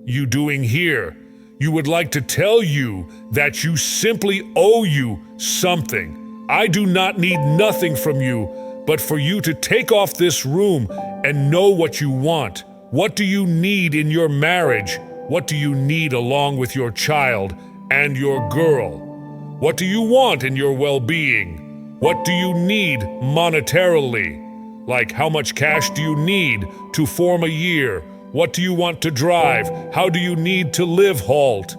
you doing here? You would like to tell you that you simply owe you something. I do not need nothing from you, but for you to take off this room and know what you want. What do you need in your marriage? What do you need along with your child and your girl? What do you want in your well-being? What do you need monetarily? Like, how much cash do you need to form a year? What do you want to drive? How do you need to live, Halt?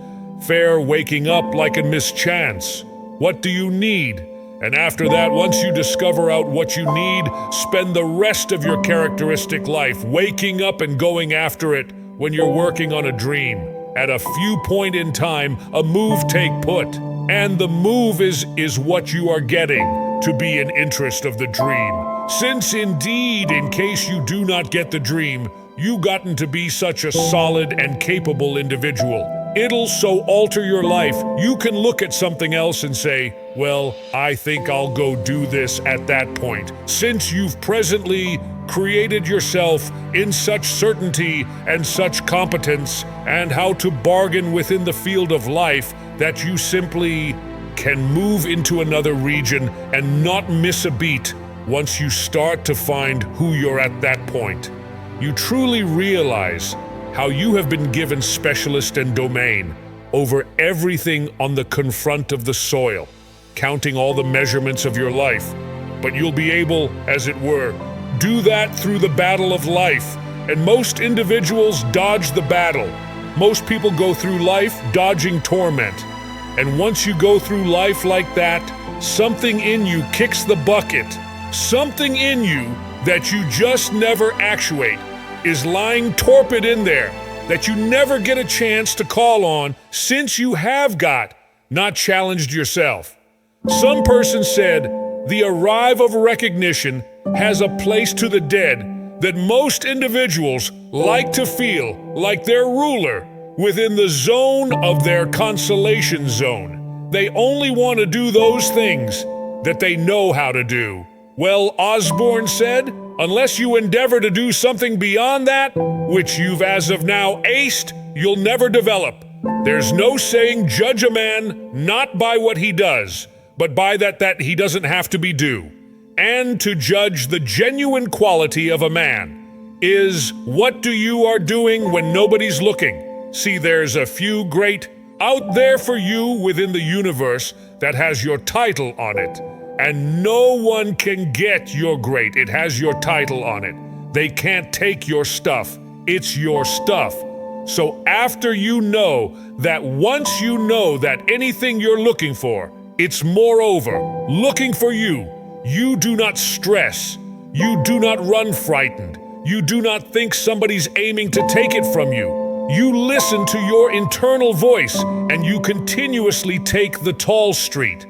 Fair waking up like a mischance. What do you need? And after that, once you discover out what you need, spend the rest of your characteristic life waking up and going after it when you're working on a dream. At a few point in time, a move take put. And the move is what you are getting to be an interest of the dream. Since indeed, in case you do not get the dream, you gotten to be such a solid and capable individual. It'll so alter your life, you can look at something else and say, well, I think I'll go do this at that point. Since you've presently created yourself in such certainty and such competence and how to bargain within the field of life that you simply can move into another region and not miss a beat once you start to find who you're at that point. You truly realize how you have been given specialist and domain over everything on the confront of the soil, counting all the measurements of your life. But you'll be able, as it were, do that through the battle of life. And most individuals dodge the battle. Most people go through life dodging torment. And once you go through life like that, something in you kicks the bucket. Something in you that you just never actuate is lying torpid in there that you never get a chance to call on since you have not challenged yourself. Some person said the arrive of recognition has a place to the dead that most individuals like to feel like their ruler within the zone of their consolation zone. They only want to do those things that they know how to do. Well, Osborne said, unless you endeavor to do something beyond that, which you've as of now aced, you'll never develop. There's no saying judge a man not by what he does, but by that he doesn't have to be due. And to judge the genuine quality of a man is what do you are doing when nobody's looking. See, there's a few great out there for you within the universe that has your title on it. And no one can get your great. It has your title on it. They can't take your stuff. It's your stuff. So after you know that once you know that anything you're looking for, it's moreover looking for you, you do not stress. You do not run frightened. You do not think somebody's aiming to take it from you. You listen to your internal voice and you continuously take the tall street.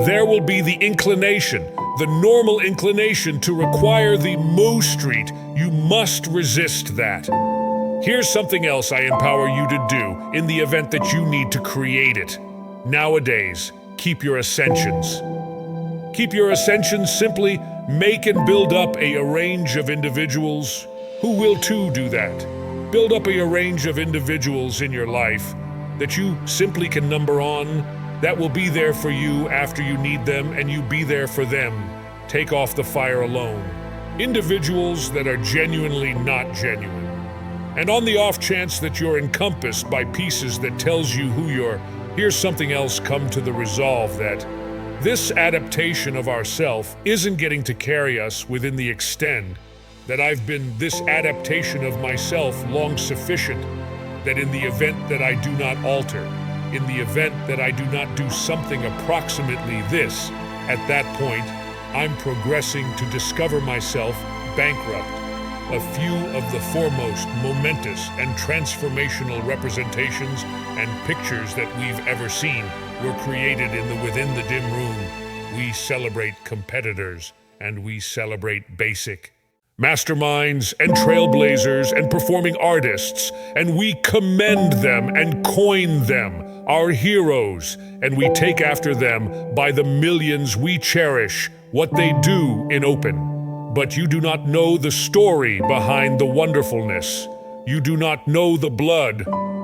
There will be the inclination, the normal inclination to require the Moo Street. You must resist that. Here's something else I empower you to do in the event that you need to create it. Nowadays, keep your ascensions. Keep your ascensions, simply make and build up a range of individuals who will too do that. Build up a range of individuals in your life that you simply can number on, that will be there for you after you need them, and you be there for them. Take off the fire alone. Individuals that are genuinely not genuine. And on the off chance that you're encompassed by pieces that tells you who you're, here's something else come to the resolve that this adaptation of ourself isn't getting to carry us within the extent that I've been this adaptation of myself long sufficient, that in the event that I do not alter, in the event that I do not do something approximately this, at that point, I'm progressing to discover myself bankrupt. A few of the foremost momentous and transformational representations and pictures that we've ever seen were created within the dim room. We celebrate competitors, and we celebrate basic masterminds and trailblazers and performing artists, and we commend them and coin them, our heroes, and we take after them by the millions we cherish what they do in open. But you do not know the story behind the wonderfulness. You do not know the blood,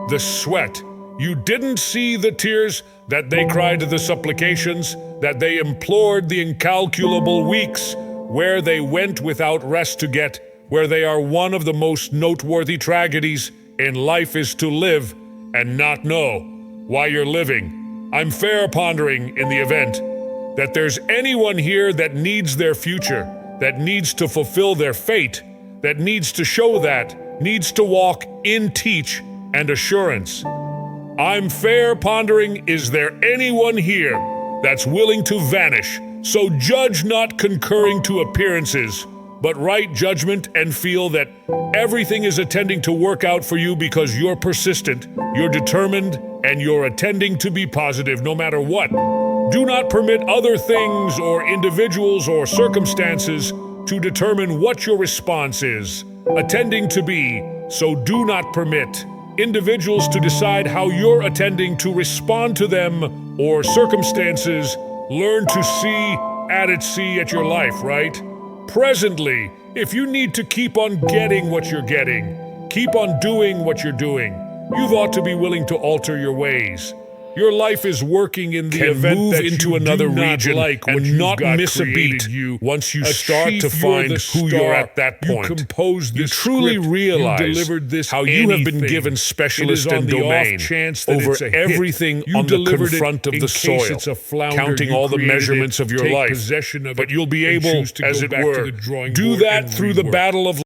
the sweat. You didn't see the tears that they cried, the supplications that they implored, the incalculable weeks where they went without rest to get where they are. One of the most noteworthy tragedies in life is to live and not know why you're living. I'm fair pondering in the event that there's anyone here that needs their future, that needs to fulfill their fate, that needs to show that, needs to walk in teach and assurance. I'm fair pondering, is there anyone here that's willing to vanish? So judge not concurring to appearances, but right judgment and feel that everything is attending to work out for you because you're persistent, you're determined, and you're attending to be positive no matter what. Do not permit other things or individuals or circumstances to determine what your response is. Attending to be, so do not permit individuals to decide how you're attending to respond to them or circumstances. Learn to see at your life, right? Presently, if you need to keep on getting what you're getting, keep on doing what you're doing, you've ought to be willing to alter your ways. Your life is working in the event move that into you another do not region like what and you've not got miss a beat. created. Once you A start chief, to find you're the who you're star. at that point, You composed you this truly script. realize You delivered this how you have been anything. given It specialist is on and the domain off chance that over it's a hit. everything You on the delivered it confront of in the case soil, it's a flounder. counting You all the created measurements it. of your Take life. possession of But it you'll be and able, choose to as go it back to were, the drawing do board that and through the rework. battle of